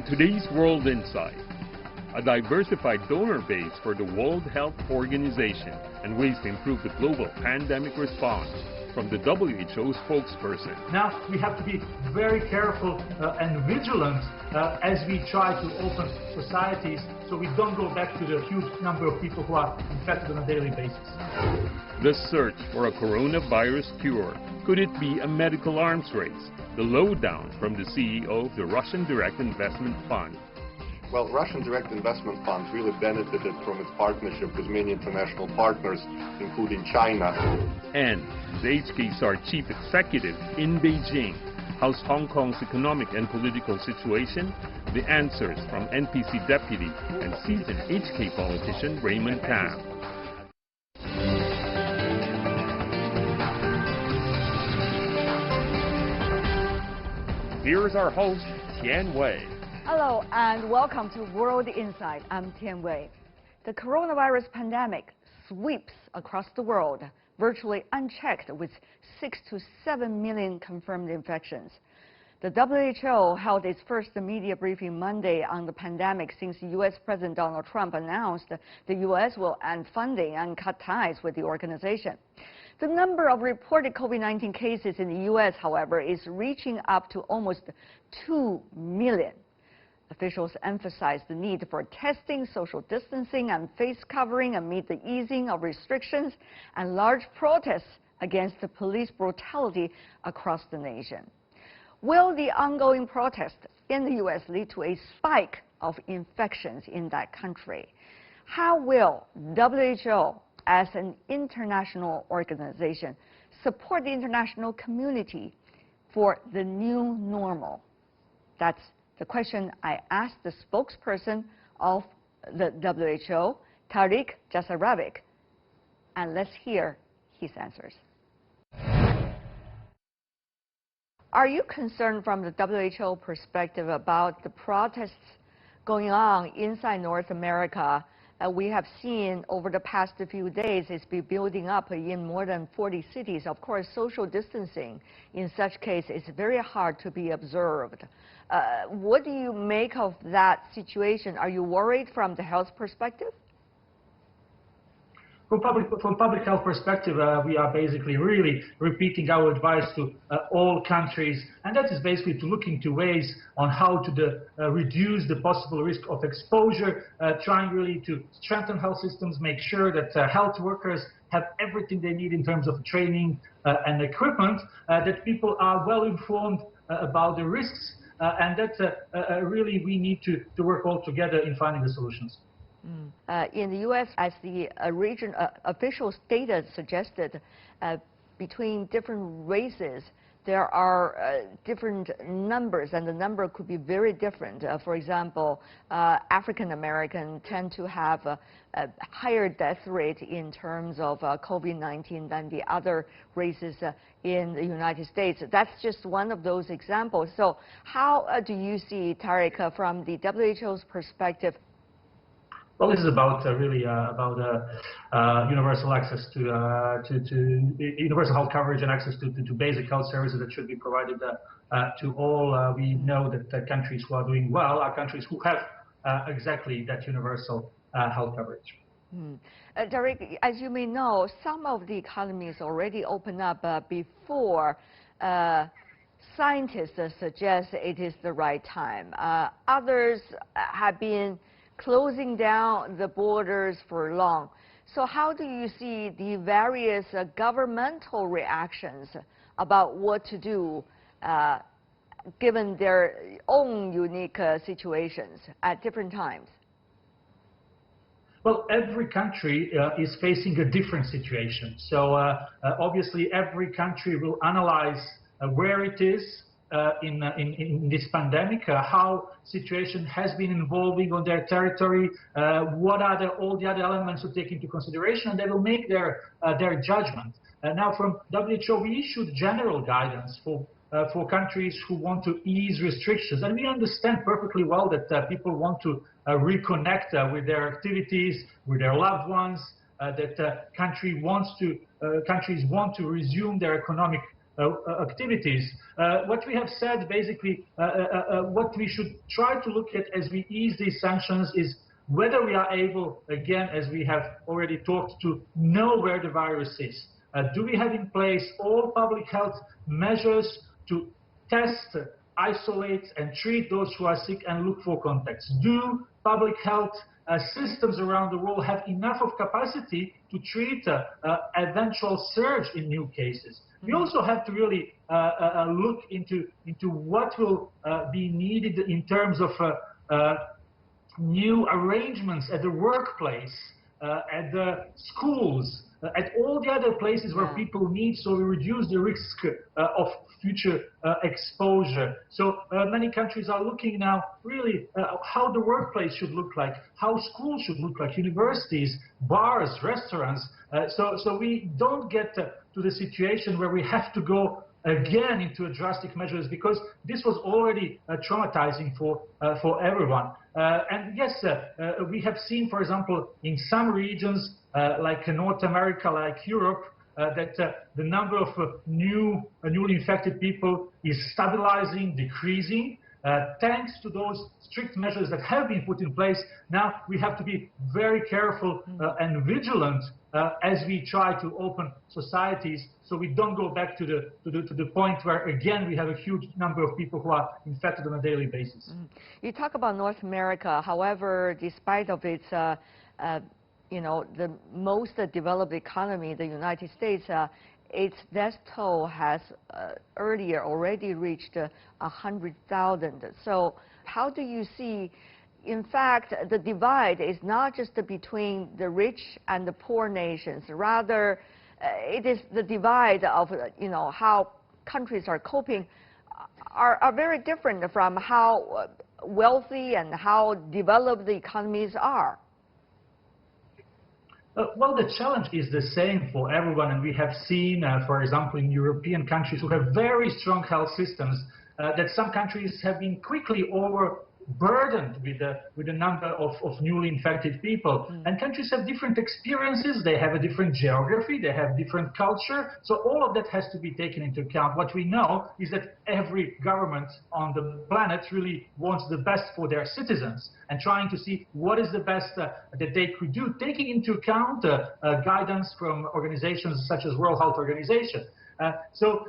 On today's World Insight, a diversified donor base for the World Health Organization and ways to improve the global pandemic response from the WHO spokesperson. Now we have to be very careful and vigilant as we try to open societies so we don't go back to the huge number of people who are infected on a daily basis. The search for a coronavirus cure. Could it be a medical arms race? The lowdown from the CEO of the Russian Direct Investment Fund. Well, Russian Direct Investment Fund really benefited from its partnership with many international partners, including China. And the HKSAR chief executive in Beijing. How's Hong Kong's economic and political situation? The answers from NPC deputy and seasoned HK politician Raymond Tam. Here's our host, Tian Wei. Hello and welcome to World Insight. I'm Tian Wei. The coronavirus pandemic sweeps across the world, virtually unchecked, with 6 to 7 million confirmed infections. The WHO held its first media briefing Monday on the pandemic since U.S. President Donald Trump announced the U.S. will end funding and cut ties with the organization. The number of reported COVID-19 cases in the U.S., however, is reaching up to almost 2 million. Officials emphasized the need for testing, social distancing, and face covering amid the easing of restrictions and large protests against the police brutality across the nation. Will the ongoing protests in the U.S. lead to a spike of infections in that country? How will WHO, as an international organization, support the international community for the new normal? That's the question I asked the spokesperson of the WHO, Tarik Jasarevic, and let's hear his answers. Are you concerned from the WHO perspective about the protests going on inside North America? We have seen over the past few days it's been building up in more than 40 cities. Of course, social distancing in such case is very hard to be observed. What do you make of that situation? Are you worried from the health perspective? From public health perspective, we are basically really repeating our advice to all countries, and that is basically to look into ways on how to reduce the possible risk of exposure, trying really to strengthen health systems, make sure that health workers have everything they need in terms of training and equipment, that people are well informed about the risks, and that really we need to work all together in finding the solutions. In the U.S., as the official data suggested, between different races, there are different numbers, and the number could be very different. For example, African Americans tend to have a higher death rate in terms of COVID-19 than the other races in the United States. That's just one of those examples. So how do you see, Tarik, from the WHO's perspective? Well, this is about really about universal access to universal health coverage and access to basic health services that should be provided to all. We know that countries who are doing well are countries who have exactly that universal health coverage. Tarik, as you may know, some of the economies already opened up before scientists suggest it is the right time. Others have been closing down the borders for long. So how do you see the various governmental reactions about what to do given their own unique situations at different times? Well, every country is facing a different situation. So obviously every country will analyze where it is in this pandemic, how situation has been evolving on their territory, what are all the other elements to take into consideration, and they will make their judgment. Now, from WHO, we issued general guidance for countries who want to ease restrictions, and we understand perfectly well that people want to reconnect with their activities, with their loved ones, that countries want to resume their economic activities. What we have said, basically, what we should try to look at as we ease these sanctions is whether we are able, again, as we have already talked, to know where the virus is. Do we have in place all public health measures to test, isolate, and treat those who are sick and look for contacts? Do public health systems around the world have enough of capacity to treat eventual surge in new cases? We also have to really look into what will be needed in terms of new arrangements at the workplace, at the schools, at all the other places where people meet, so we reduce the risk of future exposure. So many countries are looking now really how the workplace should look like, how schools should look like, universities, bars, restaurants. So we don't get to the situation where we have to go again into drastic measures, because this was already traumatizing for everyone. And yes, we have seen, for example, in some regions like North America, like Europe, that the number of newly infected people is stabilizing, decreasing. Thanks to those strict measures that have been put in place, now we have to be very careful and vigilant as we try to open societies, so we don't go back to the point where again we have a huge number of people who are infected on a daily basis. You talk about North America. However, despite of its the most developed economy, the United States, its death toll has earlier already reached 100,000. So how do you see, in fact, the divide is not just between the rich and the poor nations, rather it is the divide of, how countries are coping are very different from how wealthy and how developed the economies are. Well, the challenge is the same for everyone, and we have seen, for example, in European countries who have very strong health systems, that some countries have been quickly overburdened with the number of newly infected people. And countries have different experiences, they have a different geography, they have different culture, so all of that has to be taken into account. What we know is that every government on the planet really wants the best for their citizens, and trying to see what is the best that they could do, taking into account guidance from organizations such as World Health Organization. So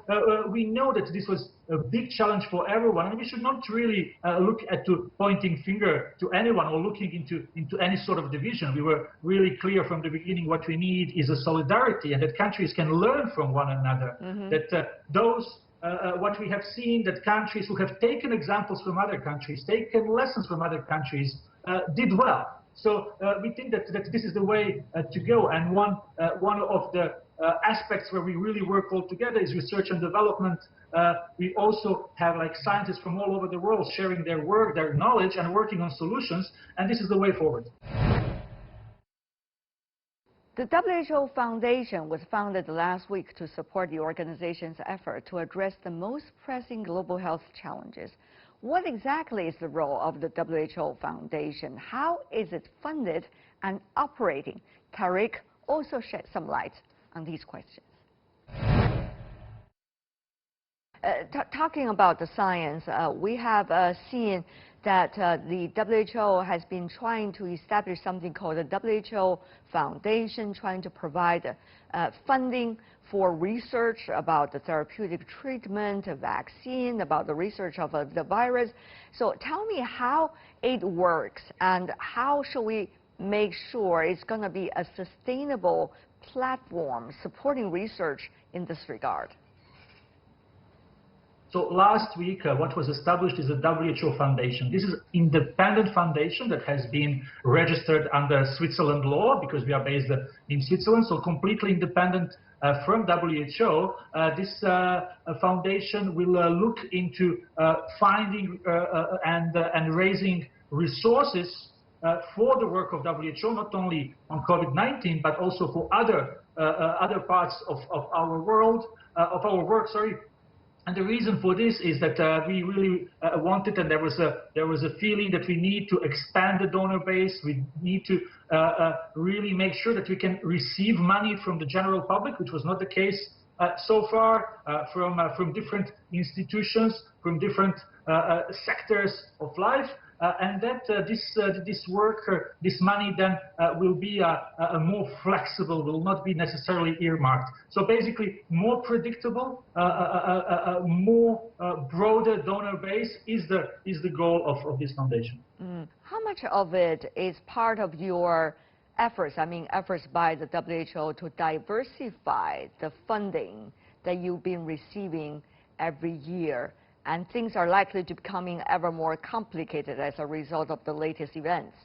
we know that this was a big challenge for everyone, and we should not really look at pointing finger to anyone or looking into any sort of division. We were really clear from the beginning what we need is a solidarity, and that countries can learn from one another. What we have seen, that countries who have taken examples from other countries, taken lessons from other countries, did well. So we think that this is the way to go, and one of the aspects where we really work all together is research and development. We also have scientists from all over the world sharing their work, their knowledge, and working on solutions, and this is the way forward. The WHO Foundation was founded last week to support the organization's effort to address the most pressing global health challenges. What exactly is the role of the WHO Foundation? How is it funded and operating? Tariq also shed some light on these questions. Talking about the science, we have seen that the WHO has been trying to establish something called the WHO Foundation, trying to provide funding for research about the therapeutic treatment, a vaccine, about the research of the virus. So tell me how it works, and how should we make sure it's going to be a sustainable platform supporting research in this regard? So last week, what was established is the WHO Foundation. This is an independent foundation that has been registered under Switzerland law, because we are based in Switzerland, so completely independent from WHO. This foundation will look into finding and raising resources for the work of WHO, not only on COVID-19, but also for other parts of our world, of our work. And the reason for this is that we really wanted, and there was a feeling that we need to expand the donor base. We need to really make sure that we can receive money from the general public, which was not the case so far from different institutions, from different sectors of life, and that this work, this money then will be more flexible, will not be necessarily earmarked. So basically, more predictable, more broader donor base is the goal of this foundation. How much of it is part of your efforts, efforts by the WHO to diversify the funding that you've been receiving every year, and things are likely to becoming ever more complicated as a result of the latest events?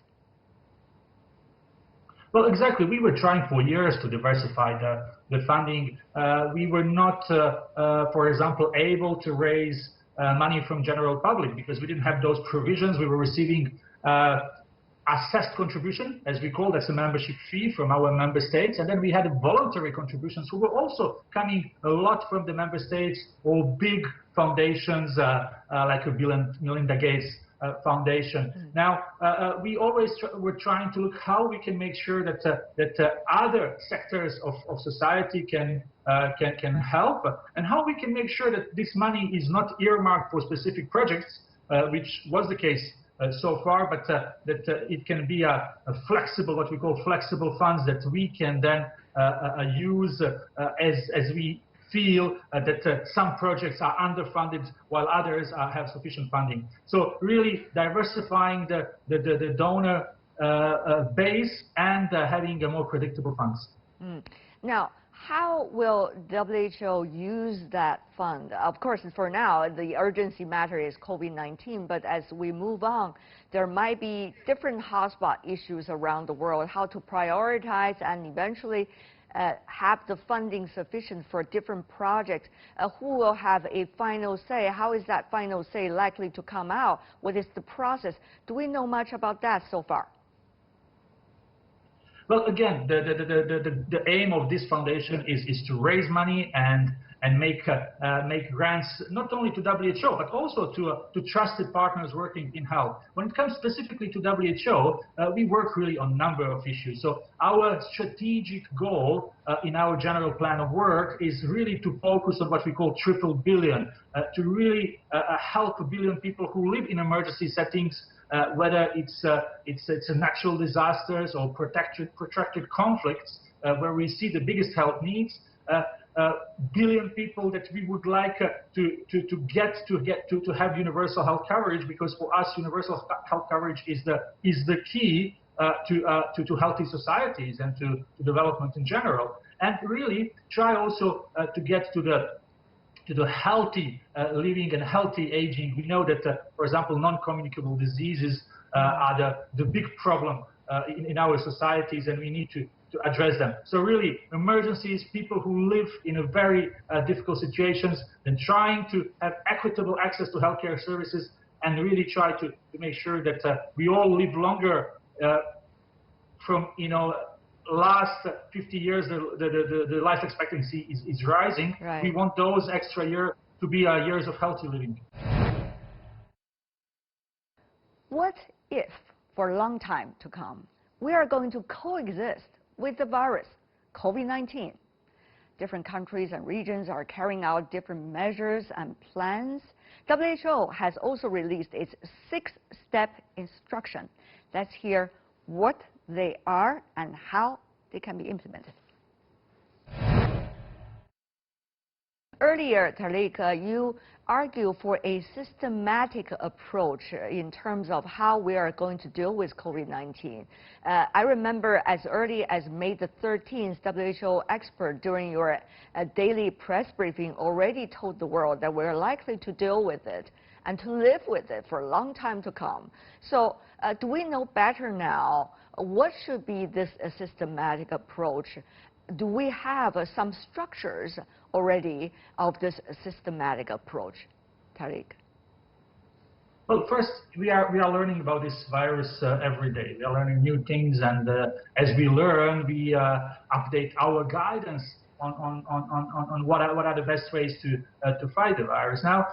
Well, exactly. We were trying for years to diversify the funding. We were not, for example, able to raise money from general public because we didn't have those provisions. We were receiving assessed contribution, as we call, that's a membership fee from our member states, and then we had voluntary contributions who were also coming a lot from the member states or big foundations like a Bill and Melinda Gates Foundation. Now, we always were trying to look how we can make sure that other sectors of society can help, and how we can make sure that this money is not earmarked for specific projects, which was the case so far, but that it can be a flexible, what we call flexible funds that we can then use as we feel that some projects are underfunded while others have sufficient funding. So really diversifying the donor base and having a more predictable funds. Now, how will WHO use that fund? Of course, for now, the urgency matter is COVID-19, but as we move on, there might be different hotspot issues around the world, how to prioritize and eventually have the funding sufficient for different projects. Who will have a final say? How is that final say likely to come out? What is the process? Do we know much about that so far? Well, again, the aim of this foundation is to raise money and make grants not only to WHO but also to trusted partners working in health. When it comes specifically to WHO, we work really on a number of issues. So our strategic goal in our general plan of work is really to focus on what we call triple billion, to really help 1 billion people who live in emergency settings. Whether it's natural disasters or protracted conflicts, where we see the biggest health needs, 1 billion people that we would like to have universal health coverage, because for us universal health coverage is the key to healthy societies and to development in general, and really try also to get to the healthy living and healthy aging. We know that, for example, non-communicable diseases are the big problem in our societies, and we need to address them. So really, emergencies, people who live in a very difficult situations, and trying to have equitable access to healthcare services, and really try to make sure that we all live longer. From last 50 years, the life expectancy is rising. Right. We want those extra years to be years of healthy living. What if, for a long time to come, we are going to coexist with the virus, COVID-19? Different countries and regions are carrying out different measures and plans. WHO has also released its 6-step instruction. Let's hear what they are and how they can be implemented. Earlier, Tareq, you argue for a systematic approach in terms of how we are going to deal with COVID-19. I remember as early as May the 13th, WHO expert during your daily press briefing already told the world that we're likely to deal with it and to live with it for a long time to come. So do we know better now? What should be this systematic approach? Do we have some structures already of this systematic approach, Tareq? Well, first, we are learning about this virus every day. We are learning new things, and as we learn, we update our guidance on what are the best ways to fight the virus. Now,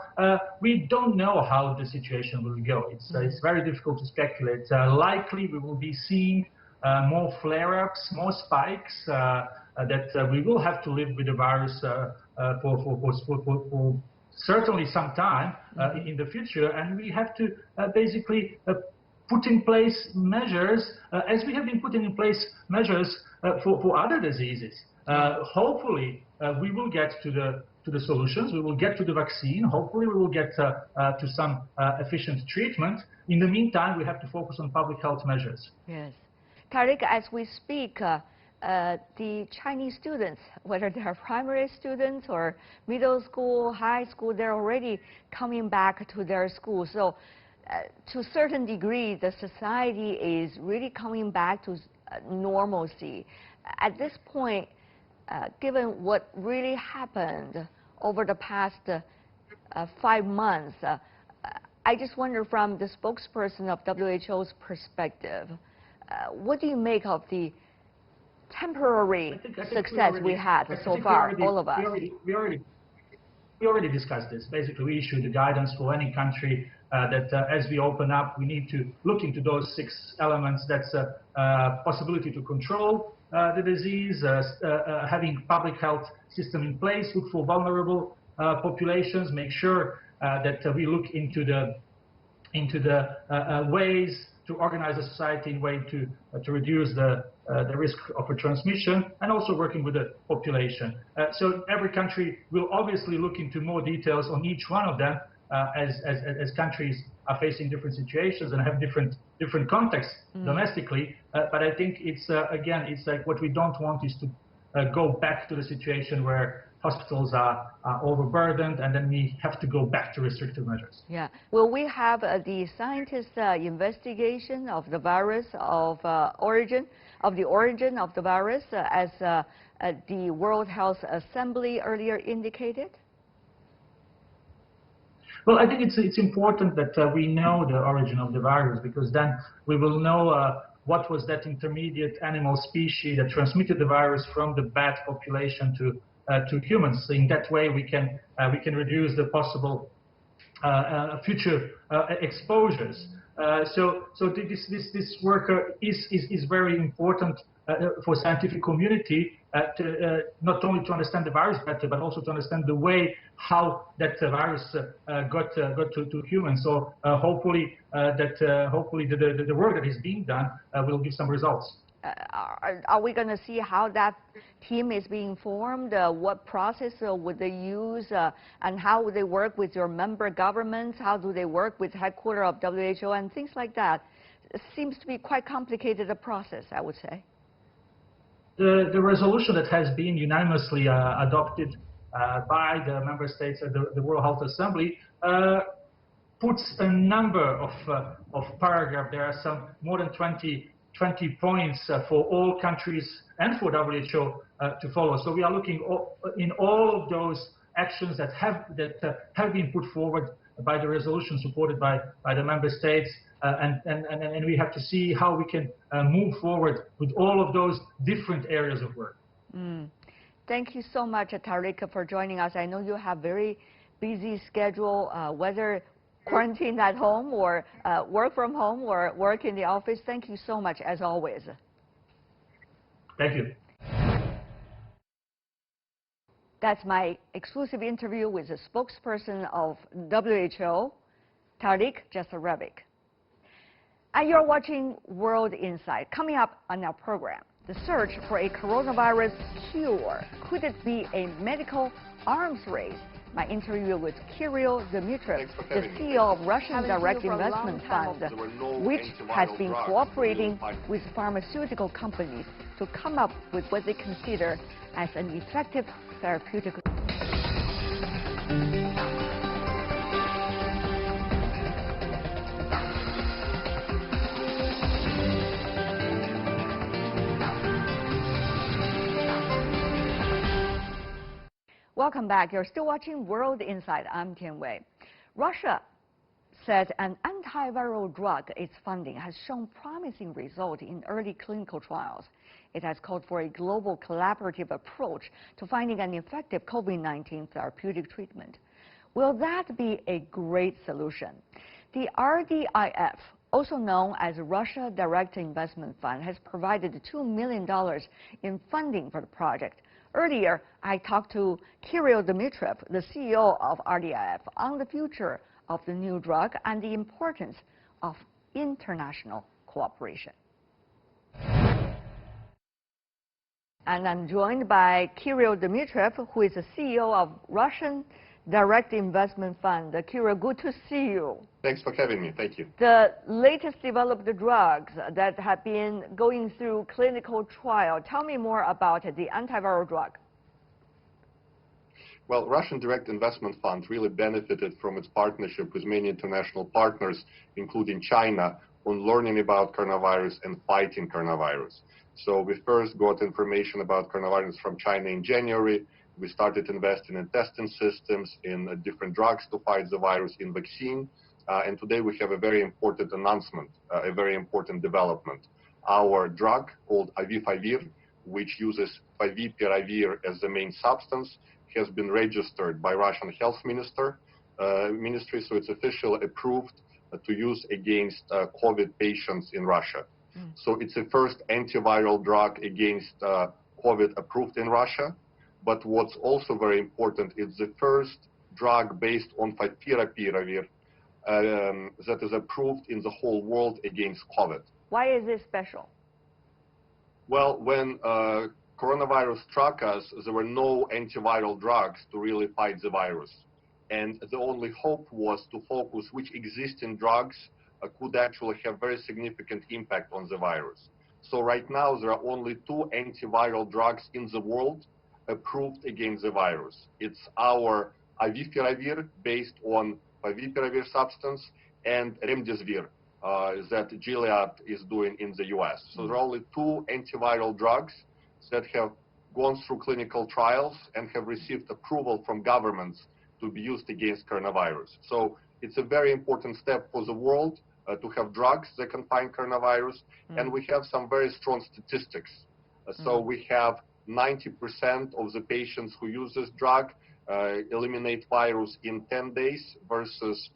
we don't know how the situation will go. It's very difficult to speculate. Likely, we will be seeing more flare-ups, more spikes, that we will have to live with the virus for certainly some time in the future, and we have to basically put in place measures as we have been putting in place measures for other diseases. Hopefully, we will get to the solutions. We will get to the vaccine. Hopefully, we will get to some efficient treatment. In the meantime, we have to focus on public health measures. Yes. Tariq, as we speak, the Chinese students, whether they are primary students or middle school, high school, they're already coming back to their school. So to a certain degree, the society is really coming back to normalcy. At this point, given what really happened over the past 5 months, I just wonder from the spokesperson of WHO's perspective, what do you make of the temporary success we had so far, all of us? We already discussed this. Basically, we issued the guidance for any country that as we open up, we need to look into those 6 elements. That's possibility to control the disease, having public health system in place, look for vulnerable populations, make sure that we look into the ways to organize a society in a way to reduce the risk of a transmission, and also working with the population. So every country will obviously look into more details on each one of them as countries are facing different situations and have different contexts domestically. But I think it's again, it's like what we don't want is to go back to the situation where hospitals are overburdened, and then we have to go back to restrictive measures. Yeah. Will we have the scientists' investigation of the virus, of the origin of the virus, as the World Health Assembly earlier indicated? Well, I think it's important that we know the origin of the virus, because then we will know what was that intermediate animal species that transmitted the virus from the bat population to humans. So in that way, we can reduce the possible future exposures. So this work is very important for scientific community not only to understand the virus better, but also to understand the way how that virus got to humans. So hopefully the work that is being done will give some results. Are we going to see how that team is being formed? What process would they use? And how would they work with your member governments? How do they work with headquarters of WHO and things like that? It seems to be quite complicated a process, I would say. The resolution that has been unanimously adopted by the member states at the World Health Assembly puts a number of paragraphs. There are some more than 20 points for all countries and for WHO to follow. So we are looking in all of those actions that have been put forward by the resolution supported by the member states, and we have to see how we can move forward with all of those different areas of work. Thank you so much, Tariq, for joining us. I know you have very busy schedule, whether quarantine at home or work from home or work in the office. Thank you so much, as always. Thank you. That's my exclusive interview with the spokesperson of WHO, Tariq Jasarevic. And you're watching World Insight. Coming up on our program, the search for a coronavirus cure. Could it be a medical arms race? My interview with Kirill Dmitriev, the CEO of Russian Direct Investment Fund, which has been cooperating with pharmaceutical companies to come up with what they consider as an effective therapeutic. Welcome back. You're still watching World Insight. I'm Tian Wei. Russia said an antiviral drug it's funding has shown promising results in early clinical trials. It has called for a global collaborative approach to finding an effective COVID-19 therapeutic treatment. Will that be a great solution? The RDIF, also known as Russia Direct Investment Fund, has provided $2 million in funding for the project. Earlier, I talked to Kirill Dmitriev, the CEO of RDIF, on the future of the new drug and the importance of international cooperation. And I'm joined by Kirill Dmitriev, who is the CEO of Russian Direct Investment Fund. Kirill, good to see you. Thanks for having me. Thank you. The latest developed drugs that have been going through clinical trial. Tell me more about the antiviral drug. Well, Russian Direct Investment Fund really benefited from its partnership with many international partners, including China, on learning about coronavirus and fighting coronavirus. So we first got information about coronavirus from China in January. We started investing in testing systems, in different drugs to fight the virus, in vaccine. And today we have a very important announcement, a very important development. Our drug called Avifaviir, which uses favipiravir as the main substance, has been registered by Russian Health Ministry, so it's officially approved to use against COVID patients in Russia. So it's the first antiviral drug against COVID approved in Russia. But what's also very important is the first drug based on favipiravir that is approved in the whole world against COVID. Why is this special? Well, when coronavirus struck us, there were no antiviral drugs to really fight the virus. And the only hope was to focus which existing drugs could actually have very significant impact on the virus. So right now, there are only 2 antiviral drugs in the world approved against the virus. It's our Avifaviir, based on favipiravir substance, and Remdesivir that Gilead is doing in the US. So there are only 2 antiviral drugs that have gone through clinical trials and have received approval from governments to be used against coronavirus. So it's a very important step for the world to have drugs that can fight coronavirus, and we have some very strong statistics. So we have 90% of the patients who use this drug eliminate virus in 10 days versus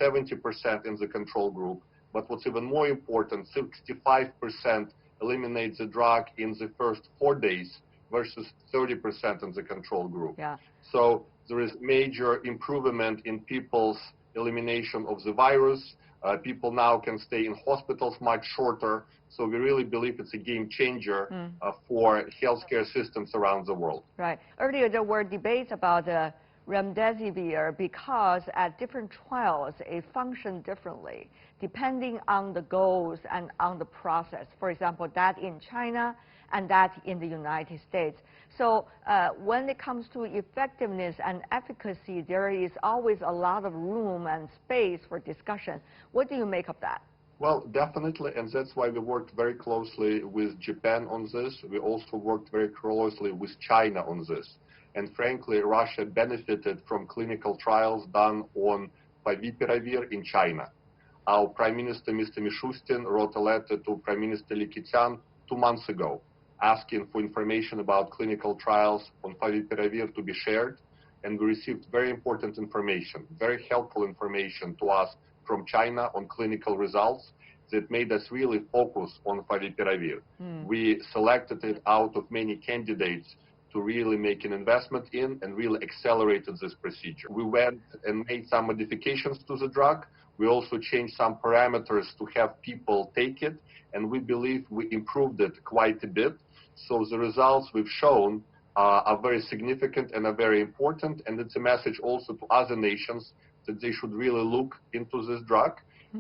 70% in the control group. But what's even more important, 65% eliminate the drug in the first 4 days versus 30% in the control group. Yeah. So there is major improvement in people's elimination of the virus. People now can stay in hospitals much shorter. So we really believe it's a game changer for healthcare systems around the world. Right. Earlier there were debates about Remdesivir because at different trials it functioned differently depending on the goals and on the process. For example, that in China and that in the United States. So when it comes to effectiveness and efficacy, there is always a lot of room and space for discussion. What do you make of that? Well, definitely, and that's why we worked very closely with Japan on this. We also worked very closely with China on this. And frankly, Russia benefited from clinical trials done on favipiravir in China. Our Prime Minister, Mr. Mishustin, wrote a letter to Prime Minister Likityan 2 months ago, asking for information about clinical trials on favipiravir to be shared. And we received very important information, very helpful information to us from China on clinical results that made us really focus on favipiravir. We selected it out of many candidates to really make an investment in and really accelerated this procedure. We went and made some modifications to the drug. We also changed some parameters to have people take it, and we believe we improved it quite a bit. So the results we've shown are very significant and are very important, and it's a message also to other nations that they should really look into this drug.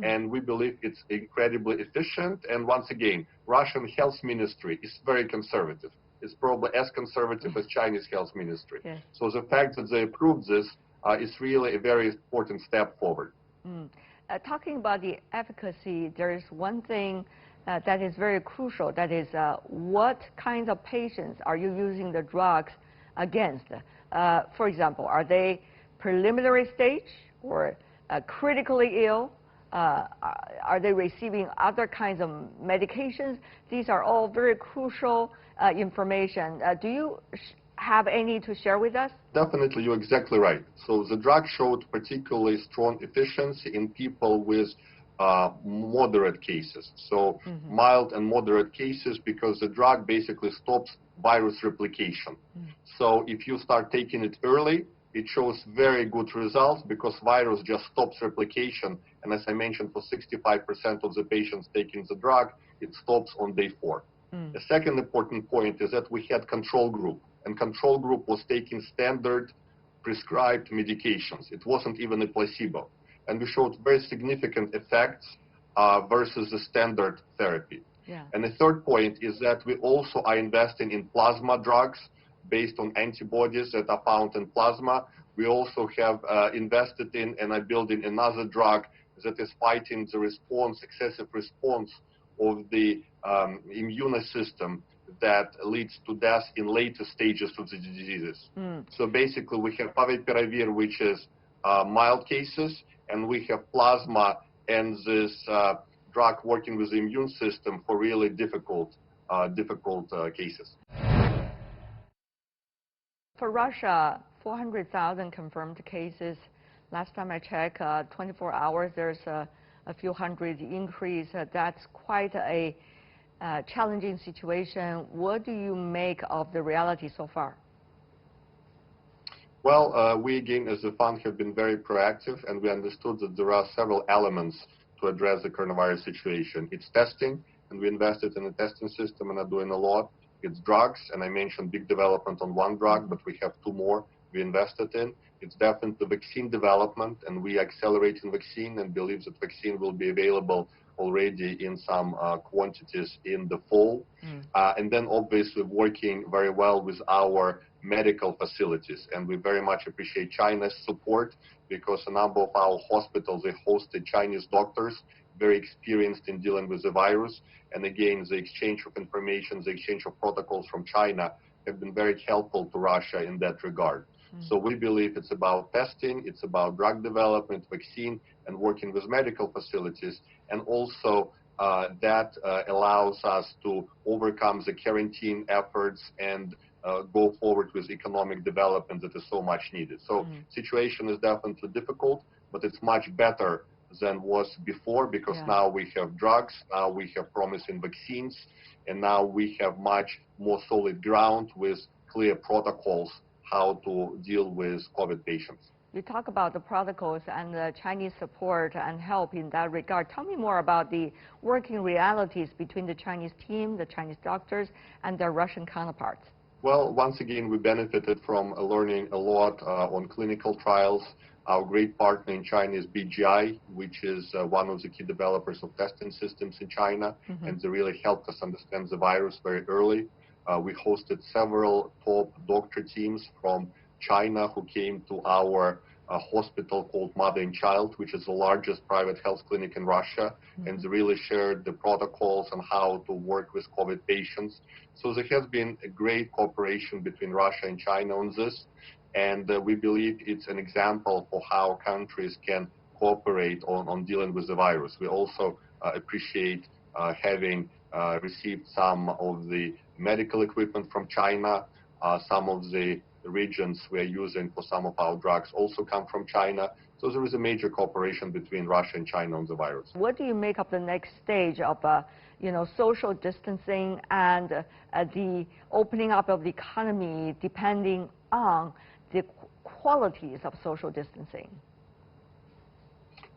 And we believe it's incredibly efficient. And once again, Russian Health Ministry is very conservative. It's probably as conservative as Chinese Health Ministry. Yes. So the fact that they approved this is really a very important step forward. Talking about the efficacy, there is one thing that is very crucial. That is, what kinds of patients are you using the drugs against? For example, are they preliminary stage or critically ill? Are they receiving other kinds of medications? These are all very crucial information. Do you have any to share with us? Definitely, you're exactly right. So the drug showed particularly strong efficiency in people with moderate cases. So mild and moderate cases, because the drug basically stops virus replication. So if you start taking it early, it shows very good results because virus just stops replication. And as I mentioned, for 65% of the patients taking the drug, it stops on day 4. The second important point is that we had control group, and control group was taking standard prescribed medications. It wasn't even a placebo. And we showed very significant effects versus the standard therapy. Yeah. And the third point is that we also are investing in plasma drugs based on antibodies that are found in plasma. We also have invested in and are building another drug that is fighting the response, excessive response of the immune system that leads to death in later stages of the diseases. So basically we have favipiravir, which is mild cases, and we have plasma and this drug working with the immune system for really difficult cases. For Russia, 400,000 confirmed cases. Last time I checked, 24 hours, there's a few hundred increase. That's quite a challenging situation. What do you make of the reality so far? Well, we again, as a fund, have been very proactive, and we understood that there are several elements to address the coronavirus situation. It's testing, and we invested in a testing system and are doing a lot. It's drugs, and I mentioned big development on one drug, but we have 2 more we invested in. It's definitely vaccine development, and we are accelerating vaccine and believe that vaccine will be available already in some quantities in the fall. And then obviously working very well with our medical facilities. And we very much appreciate China's support because a number of our hospitals, they hosted Chinese doctors, very experienced in dealing with the virus. And again, the exchange of information, the exchange of protocols from China have been very helpful to Russia in that regard. So we believe it's about testing, it's about drug development, vaccine, and working with medical facilities. And also that allows us to overcome the quarantine efforts and go forward with economic development that is so much needed. So situation is definitely difficult, but it's much better than was before because now we have drugs, now we have promising vaccines, and now we have much more solid ground with clear protocols how to deal with COVID patients. You talk about the protocols and the Chinese support and help in that regard. Tell me more about the working realities between the Chinese team, the Chinese doctors, and their Russian counterparts. Well, once again, we benefited from learning a lot on clinical trials. Our great partner in China is BGI, which is one of the key developers of testing systems in China, and they really helped us understand the virus very early. We hosted several top doctor teams from China who came to our hospital called Mother and Child, which is the largest private health clinic in Russia, and they really shared the protocols on how to work with COVID patients. So there has been a great cooperation between Russia and China on this, and we believe it's an example for how countries can cooperate on dealing with the virus. We also appreciate having received some of the medical equipment from China. Some of the regions we are using for some of our drugs also come from China. So there is a major cooperation between Russia and China on the virus. What do you make of the next stage of, social distancing and the opening up of the economy depending on the qualities of social distancing?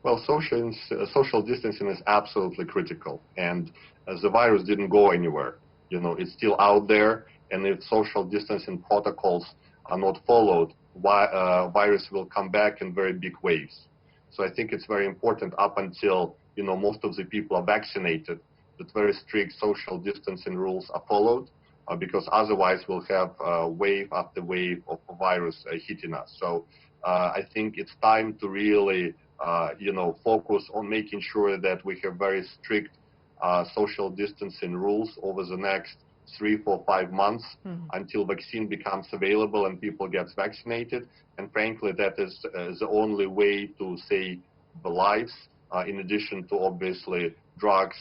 Well, social distancing is absolutely critical, and the virus didn't go anywhere. It's still out there, and if social distancing protocols are not followed, virus will come back in very big waves. So I think it's very important up until most of the people are vaccinated that very strict social distancing rules are followed, because otherwise we'll have wave after wave of virus hitting us. So I think it's time to really focus on making sure that we have very strict social distancing rules over the next 3, 4, 5 months until vaccine becomes available and people get vaccinated. And frankly, that is the only way to save the lives, in addition to obviously drugs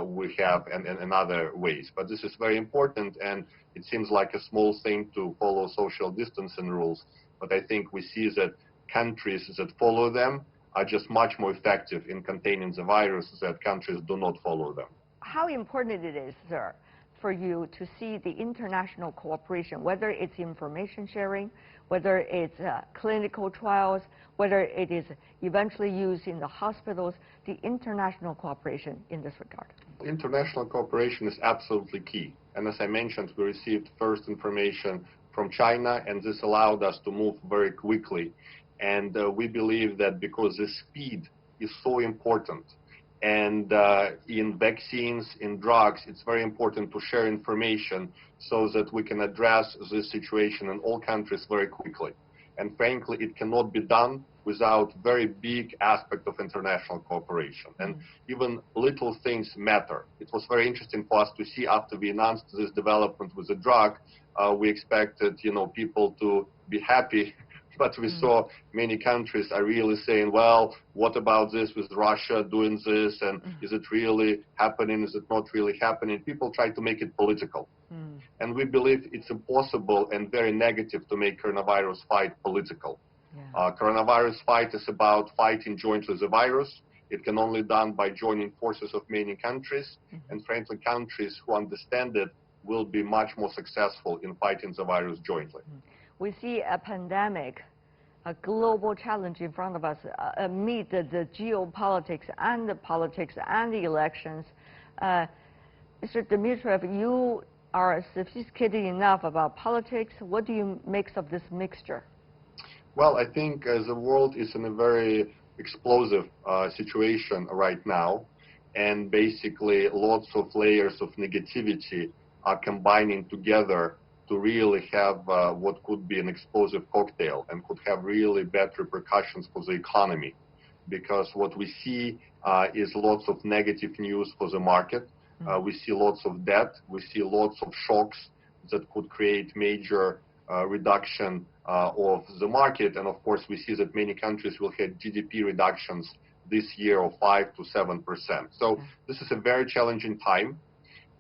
we have and other ways. But this is very important, and it seems like a small thing to follow social distancing rules. But I think we see that countries that follow them are just much more effective in containing the virus that countries do not follow them. How important it is, sir, for you to see the international cooperation, whether it's information sharing, whether it's clinical trials, whether it is eventually used in the hospitals, the international cooperation in this regard? International cooperation is absolutely key. And as I mentioned, we received first information from China, and this allowed us to move very quickly. And we believe that because the speed is so important, and in vaccines, in drugs, it's very important to share information so that we can address this situation in all countries very quickly. And frankly, it cannot be done without very big aspect of international cooperation. And even little things matter. It was very interesting for us to see after we announced this development with the drug, we expected, people to be happy. But we saw many countries are really saying, well, what about this with Russia doing this? And is it really happening? Is it not really happening? People try to make it political. And we believe it's impossible and very negative to make coronavirus fight political. Coronavirus fight is about fighting jointly the virus. It can only be done by joining forces of many countries. And frankly, countries who understand it will be much more successful in fighting the virus jointly. We see a pandemic, a global challenge in front of us amid the geopolitics and the politics and the elections. Mr. Dmitriev, you are sophisticated enough about politics. What do you make of this mixture? Well, I think the world is in a very explosive situation right now, and basically lots of layers of negativity are combining together to really have what could be an explosive cocktail and could have really bad repercussions for the economy. Because what we see is lots of negative news for the market. We see lots of debt. We see lots of shocks that could create major reduction of the market. And of course, we see that many countries will have GDP reductions this year of 5 to 7%. So this is a very challenging time.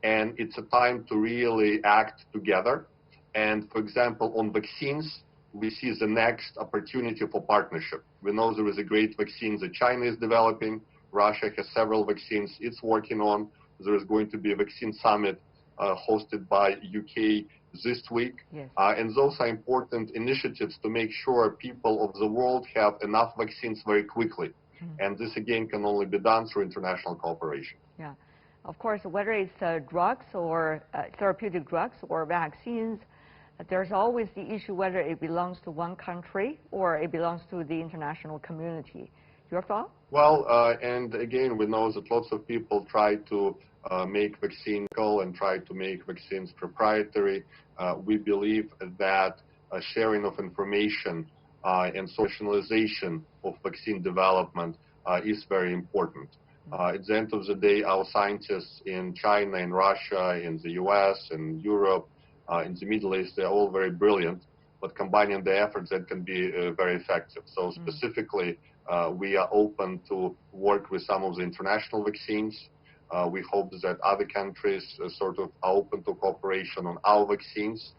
And it's a time to really act together. And for example, on vaccines, we see the next opportunity for partnership. We know there is a great vaccine that China is developing. Russia has several vaccines it's working on. There is going to be a vaccine summit hosted by UK this week. And those are important initiatives to make sure people of the world have enough vaccines very quickly. And this, again, can only be done through international cooperation. Yeah. Of course, whether it's drugs or therapeutic drugs or vaccines, there's always the issue whether it belongs to one country or it belongs to the international community. Your thought? Well, and again, we know that lots of people try to make vaccines and try to make vaccines proprietary. We believe that sharing of information and socialization of vaccine development is very important. At the end of the day, our scientists in China, in Russia, in the US, in Europe, in the Middle East, they're all very brilliant, but combining the efforts, that can be very effective. So specifically, we are open to work with some of the international vaccines. We hope that other countries sort of are open to cooperation on our vaccines.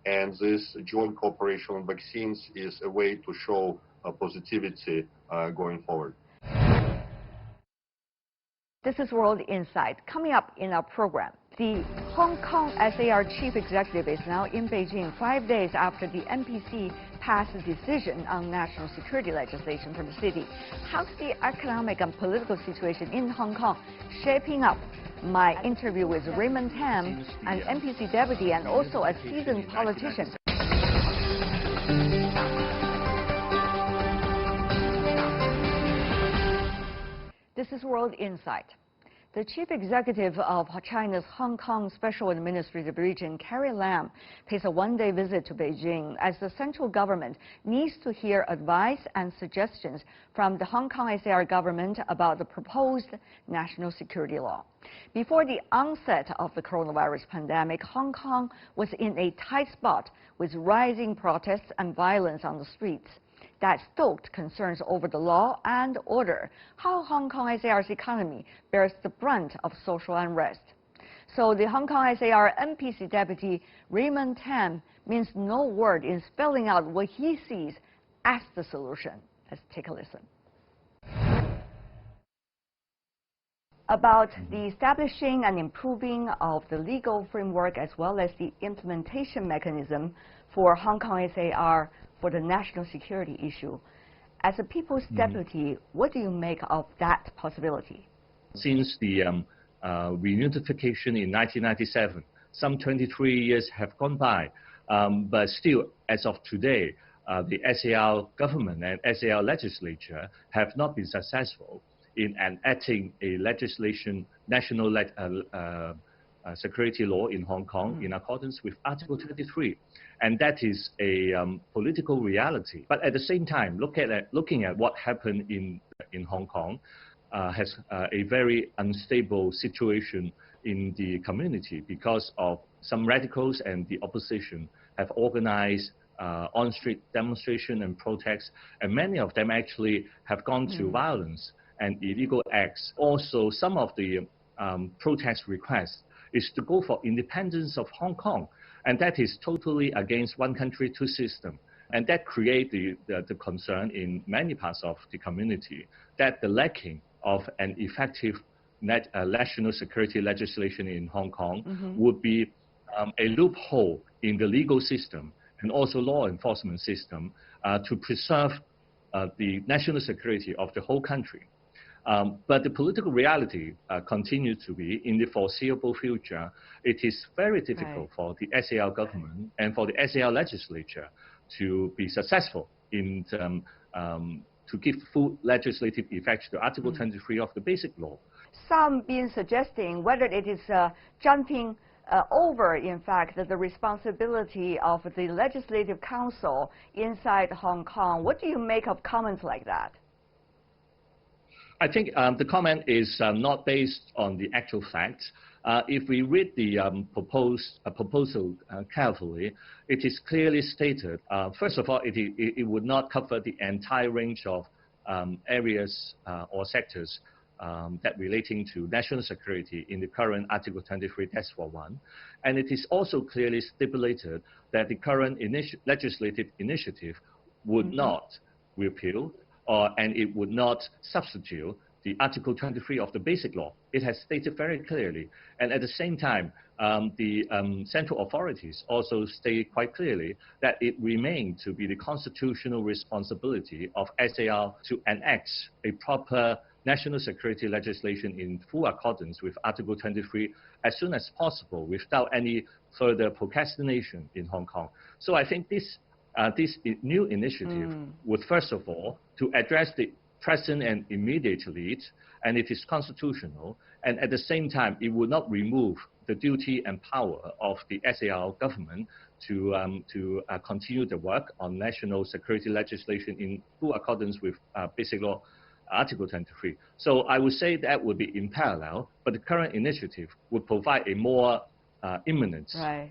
And this joint cooperation on vaccines is a way to show positivity going forward. This is World Insight. Coming up in our program, the Hong Kong SAR chief executive is now in Beijing 5 days after the NPC passed a decision on national security legislation for the city. How's the economic and political situation in Hong Kong shaping up? My interview with Raymond Tam, an NPC deputy and also a seasoned politician. This is World Insight. The chief executive of China's Hong Kong Special Administrative Region, Carrie Lam, pays a one-day visit to Beijing as the central government needs to hear advice and suggestions from the Hong Kong SAR government about the proposed national security law. Before the onset of the coronavirus pandemic, Hong Kong was in a tight spot with rising protests and violence on the streets. That stoked concerns over the law and order, how Hong Kong SAR's economy bears the brunt of social unrest. So the Hong Kong SAR NPC deputy Raymond Tam means no word in spelling out what he sees as the solution. Let's take a listen. about the establishing and improving of the legal framework as well as the implementation mechanism for Hong Kong SAR for the national security issue. As a People's Deputy, what do you make of that possibility? Since the reunification in 1997, some 23 years have gone by, but still, as of today, the SAR government and SAR legislature have not been successful in enacting a national security law in Hong Kong in accordance with Article 23. And that is a political reality. But at the same time, looking at what happened in Hong Kong, has a very unstable situation in the community because of some radicals and the opposition have organized on-street demonstration and protests, and many of them actually have gone to violence and illegal acts. Also, some of the protest requests is to go for independence of Hong Kong, and that is totally against one country, two system. And that creates the concern in many parts of the community that the lacking of an effective national security legislation in Hong Kong would be a loophole in the legal system and also law enforcement system to preserve the national security of the whole country. But the political reality continues to be, in the foreseeable future, it is very difficult for the SAR government and for the SAR legislature to be successful in to give full legislative effect to Article 23 of the Basic Law. Some been suggesting whether it is jumping over, in fact, the responsibility of the Legislative Council inside Hong Kong. What do you make of comments like that? I think the comment is not based on the actual facts. If we read the proposal carefully, it is clearly stated, first of all, it would not cover the entire range of areas or sectors that relating to national security in the current Article 23, that's for one. And it is also clearly stipulated that the current legislative initiative would not repeal and it would not substitute the Article 23 of the Basic Law. It has stated very clearly. And at the same time, the central authorities also state quite clearly that it remains to be the constitutional responsibility of SAR to enact a proper national security legislation in full accordance with Article 23 as soon as possible without any further procrastination in Hong Kong. So I think this new initiative would, first of all, to address the present and immediate needs, and it is constitutional, and at the same time, it would not remove the duty and power of the SAR government to continue the work on national security legislation in full accordance with Basic Law Article 23. So I would say that would be in parallel, but the current initiative would provide a more imminent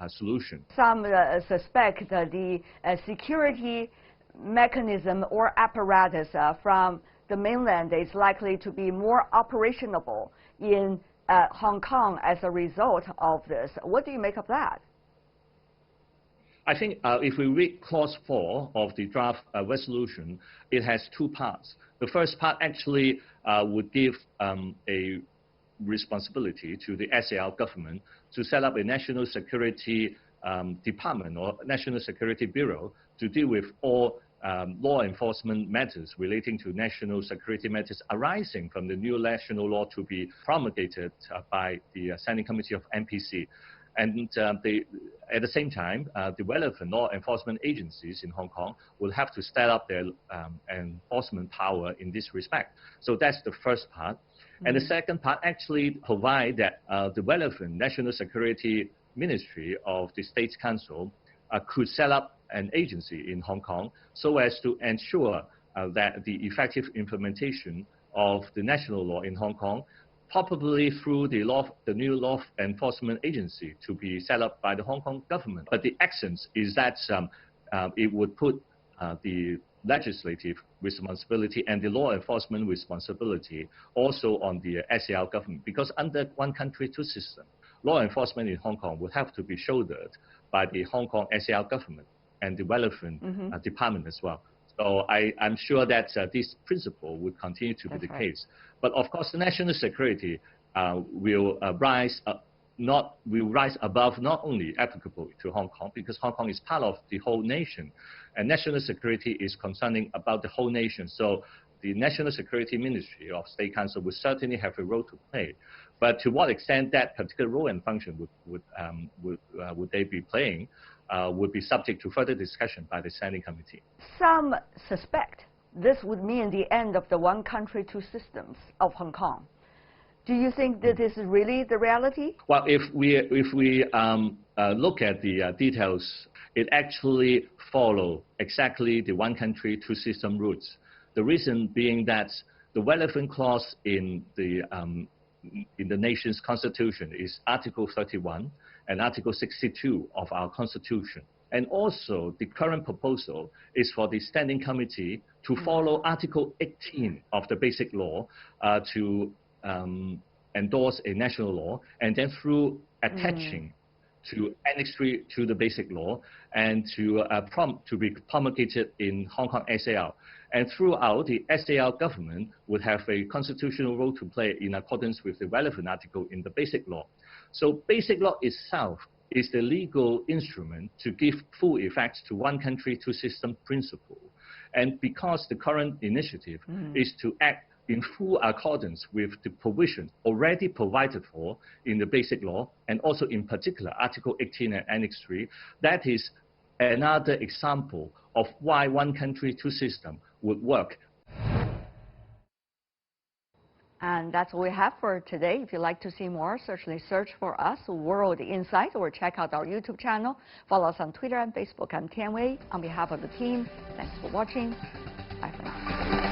solution. Some suspect that the security mechanism or apparatus from the mainland is likely to be more operationable in Hong Kong as a result of this. What do you make of that? I think if we read Clause 4 of the draft resolution, it has two parts. The first part actually would give a responsibility to the SAR government to set up a national security department or national security bureau to deal with all law enforcement matters relating to national security matters arising from the new national law to be promulgated by the Standing Committee of NPC. And at the same time, the relevant law enforcement agencies in Hong Kong will have to step up their enforcement power in this respect. So that's the first part. And the second part actually provide that the relevant National Security Ministry of the States Council could set up an agency in Hong Kong so as to ensure that the effective implementation of the national law in Hong Kong, probably through the new law enforcement agency to be set up by the Hong Kong government. But the essence is that it would put the legislative responsibility and the law enforcement responsibility also on the SAR government, because under one country, two system, law enforcement in Hong Kong would have to be shouldered by the Hong Kong SAR government and the relevant department as well. So I'm sure that this principle would continue to be the case. But of course, the national security will rise above not only applicable to Hong Kong, because Hong Kong is part of the whole nation, and national security is concerning about the whole nation. So the National Security Ministry of State Council would certainly have a role to play. But to what extent that particular role and function would they be playing would be subject to further discussion by the Standing Committee. Some suspect this would mean the end of the one country, two systems of Hong Kong. Do you think that is really the reality? Well, if we look at the details, it actually follows exactly the one country, two system roots. The reason being that the relevant clause in the nation's constitution is Article 31 and Article 62 of our constitution. And also, the current proposal is for the Standing Committee to follow Article 18 of the Basic Law to endorse a national law, and then through attaching to Annex 3 to the Basic Law, and to be promulgated in Hong Kong SAR. And throughout, the SAR government would have a constitutional role to play in accordance with the relevant article in the Basic Law. So Basic Law itself is the legal instrument to give full effect to one country, two system principle. And because the current initiative is to act in full accordance with the provision already provided for in the Basic Law, and also in particular Article 18 and Annex 3, that is another example of why one country, two system would work. And that's all we have for today. If you'd like to see more, certainly search for us, World Insight, or check out our YouTube channel. Follow us on Twitter and Facebook. I'm Tian Wei. On behalf of the team, thanks for watching. Bye for now.